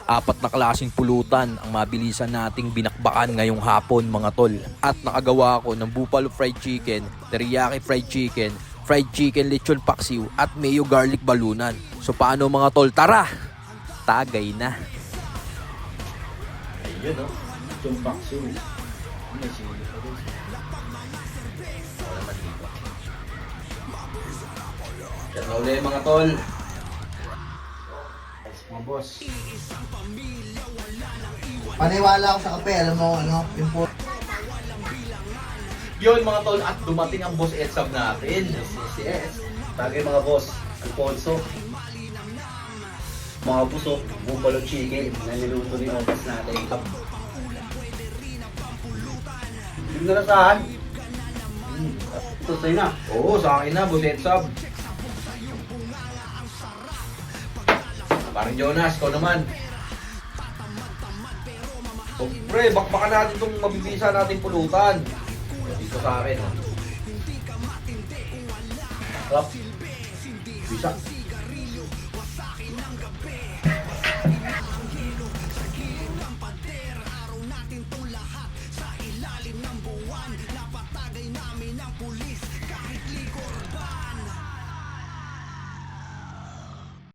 Apat na klaseng pulutan ang mabilisan nating binakbakan ngayong hapon mga tol. At nakagawa ako ng buffalo fried chicken, teriyaki fried chicken lechon paksiw at mayo garlic balunan. So paano mga tol? Tara! Tagay na! Ayun o, yung bakso. May sili pa rin. Wala naman dito. Yan na ulit mga tol. Yes, mga boss. Paniwala ako sa kape, alam mo ano, yung po. Yun mga tol, at dumating ang boss Etsab natin. Yes. Tagay mga boss, Alfonso. Mga puso, buffalo chicken na niluto ni Opas natin. Yung nalasahan. Ito sa'yo na. Oo, sa akin na, boss Etsab. Parang Jonas, ikaw naman. O, pre, bakbakan natin itong mabibisa natin pulutan. Dito sa akin. Sarap. Bisa.